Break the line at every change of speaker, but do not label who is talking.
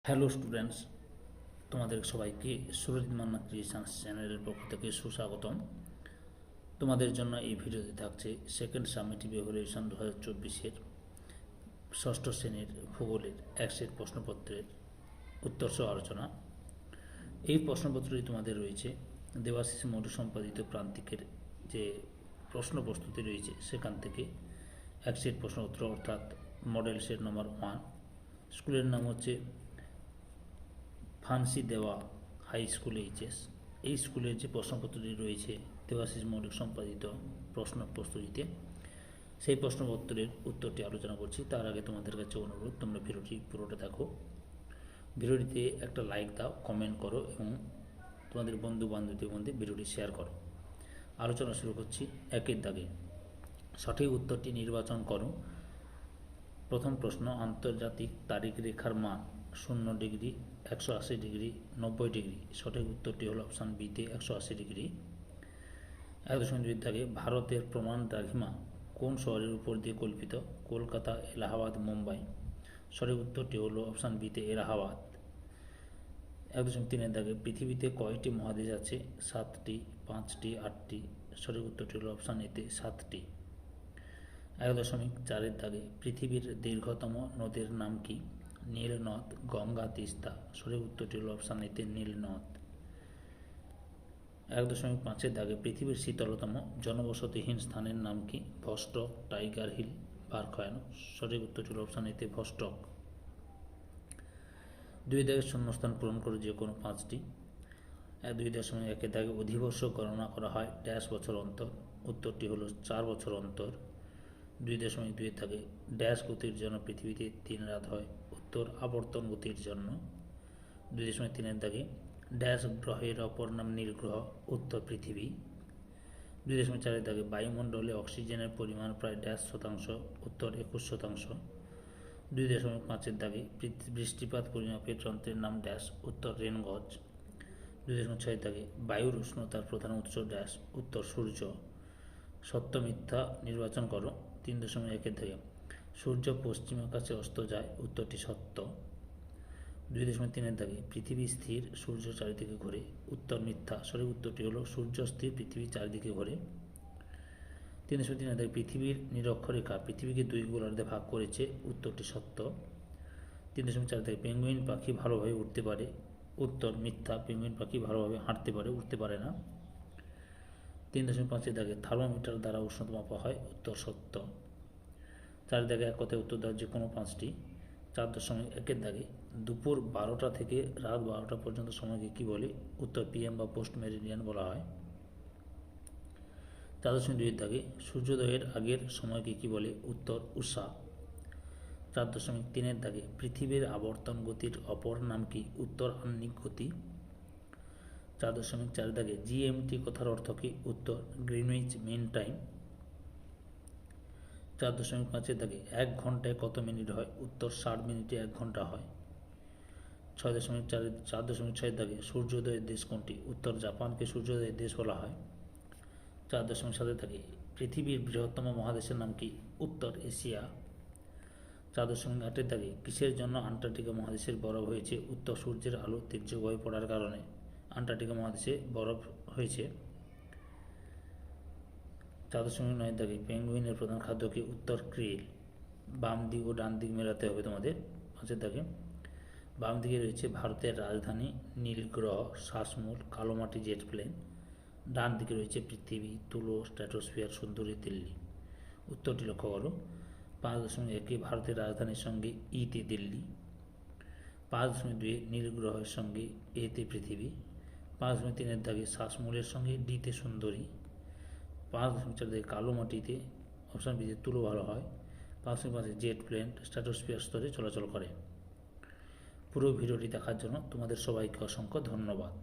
Hello students, তোমাদের সবাইকে Surajit Manna creations চ্যানেলের পক্ষ থেকে সুস্বাগতম। তোমাদের জন্য এই ভিডিওতে থাকছে সেকেন্ড সামেটিভ ইভ্যালুয়েশন 2024-এর ষষ্ঠ শ্রেণীর ভূগোলের এক সেট প্রশ্নপত্রের উত্তর সহ আলোচনা। এই প্রশ্নপত্রটি তোমাদের রয়েছে দেবাশিস মৌর্য সম্পাদিত প্রান্তিকের যে প্রশ্ন প্রস্তুতি রয়েছে সেখান থেকে এক সেট প্রশ্নপত্র, অর্থাৎ মডেল সেট নম্বর 1। স্কুলের নাম হচ্ছে ফান্সি দেওয়া হাই স্কুল এইচএস। এই স্কুলের যে প্রশ্নপত্রটি রয়েছে দেবাশিস মৌলিক সম্পাদিত প্রশ্ন প্রস্তুতিতে, সেই প্রশ্নপত্রের উত্তরটি আলোচনা করছি। তার আগে তোমাদের কাছে অনুরোধ, তোমরা ভিডিওটি পুরোটা দেখো, ভিডিওটিতে একটা লাইক দাও, কমেন্ট করো এবং তোমাদের বন্ধু বান্ধবদের মধ্যে ভিডিওটি শেয়ার করো। আলোচনা শুরু করছি। একের দাগে সঠিক উত্তরটি নির্বাচন করো। প্রথম প্রশ্ন, আন্তর্জাতিক তারিখ রেখার মান 0 ডিগ্রি, 180 ডিগ্রি, 90 ডিগ্রি। সঠিক উত্তরটি হল অপশান বিতে 180 ডিগ্রি। 1.2 দাগে ভারতের প্রমাণ দ্রাঘিমা কোন শহরের উপর দিয়ে কল্পিত? কলকাতা, এলাহাবাদ, মুম্বাই। সঠিক উত্তরটি হল অপশান বিতে এলাহাবাদ। 1.3 দাগে পৃথিবীতে কয়টি মহাদেশ আছে? 7টি, 5টি, 8টি। সঠিক উত্তরটি হল অপশান এতে 7টি। 1.4 দাগে পৃথিবীর দীর্ঘতম নদীর নাম কি? নীল নদ, গঙ্গা, তিস্তা। সঠিক উত্তরটি হল অপশান এতে নীল নদ। 1.5 দাগে পৃথিবীর শীতলতম জনবসতিহীন স্থানের নাম কি? ভস্টক, টাইগার হিল, বারখায়ানো। সঠিক উত্তরটি হল অপশান এতে ভস্টক। 2 দাগে শূন্যস্থান পূরণ করে যে কোনো 5টি। 2.1 দাগে অধিবর্ষ গণনা করা হয় ড্যাশ বছর অন্তর? উত্তরটি হল 4 বছর অন্তর। 2.2 দাগে ড্যাশ গতির জন্য পৃথিবীতে 3 রাত হয়? উত্তর আবর্তন গতির জন্য। 2.3 দাগে ড্যাশ গ্রহের অপর নাম নীল গ্রহ? উত্তর পৃথিবী। 2.4 দাগে বায়ুমণ্ডলে অক্সিজেনের পরিমাণ প্রায় ড্যাশ শতাংশ? উত্তর 21%। 2.5 দাগে বৃষ্টিপাত পরিমাপের যন্ত্রের নাম ড্যাশ? উত্তর রেনগজ। 2.6 দাগে বায়ুর উষ্ণতার প্রধান উৎস ড্যাশ? উত্তর সূর্য। সত্য মিথ্যা নির্বাচন করো। 3.1 দাগে সূর্য পশ্চিম আকাশে অস্ত যায়? উত্তরটি সত্য। 2.3 দাগে পৃথিবী স্থির, সূর্য চারিদিকে ঘোরে? উত্তর মিথ্যা। সঠিক উত্তরটি হলো সূর্য স্থির, পৃথিবী চারিদিকে ঘোরে। 3.3 দাগে পৃথিবীর নিরক্ষরেখা পৃথিবীকে 2 গোলার্ধে ভাগ করেছে? উত্তরটি সত্য। 3.4 দাগে পেঙ্গুইন পাখি ভালোভাবে উঠতে পারে? উত্তর মিথ্যা। পেঙ্গুইন পাখি ভালোভাবে হাঁটতে পারে, উঠতে পারে না। 3.5 দাগে থার্মোমিটার দ্বারা উষ্ণতা মাপা হয়? উত্তর সত্য। 4 দাগে এক কথায় উত্তর দেওয়ার যে কোনো 5টি। 4.1 দাগে দুপুর 12টা থেকে রাত 12টা পর্যন্ত সময়কে কী বলে? উত্তর পিএম বা পোস্ট মেরিডিয়ান বলা হয়। 4.2 দাগে সূর্যোদয়ের আগের সময়কে কী বলে? উত্তর উষা। 4.3 দাগে পৃথিবীর আবর্তন গতির অপর নাম কি? উত্তর আহ্নিক গতি। 4.4 দাগে জিএমটি কথার অর্থ কী? উত্তর গ্রিনউইচ মিন টাইম। 4.5 দাগে 1 ঘন্টায় কত মিনিট হয়? উত্তর 60 মিনিটে 1 ঘন্টা হয়। 4.6 দাগে সূর্যোদয়ের দেশ কোনটি? উত্তর জাপানকে সূর্যোদয়ের দেশ বলা হয়। 4.7 দাগে পৃথিবীর বৃহত্তম মহাদেশের নাম কি? উত্তর এশিয়া। 4.8 দাগে কিসের জন্য আন্টার্কটিকা মহাদেশের বরফ হয়েছে? উত্তর সূর্যের আলো তীর্যক পড়ার কারণে আন্টার্কটিকা মহাদেশে বরফ হয়েছে। 4.9 দাগে পেঙ্গুইনের প্রধান খাদ্য কি? উত্তর ক্রিল। বাম দিক ও ডান দিক মেলাতে হবে তোমাদের। 5 দাগে বাম দিকে রয়েছে ভারতের রাজধানী, নীলগ্রহ, শ্বাসমূল, কালোমাটি, জেট প্লেন। ডান দিকে রয়েছে পৃথিবী, তুলো, স্ট্র্যাটোস্ফিয়ার, সুন্দরী দিল্লি। উত্তরটি লক্ষ্য করো। 5.1 ভারতের রাজধানীর সঙ্গে ইতে দিল্লি। 5.2 নীলগ্রহের সঙ্গে এতে পৃথিবী। 5.3 দাগে শ্বাসমূলের সঙ্গে ডিতে সুন্দরী। 5.4 দাগে কালো মাটিতে অপশান বিতে তুলো ভালো হয়। 5.5 জেট প্লেন স্ট্র্যাটোস্ফিয়ার স্তরে চলাচল করে। পুরো ভিডিওটি দেখার জন্য তোমাদের সবাইকে অসংখ্য ধন্যবাদ।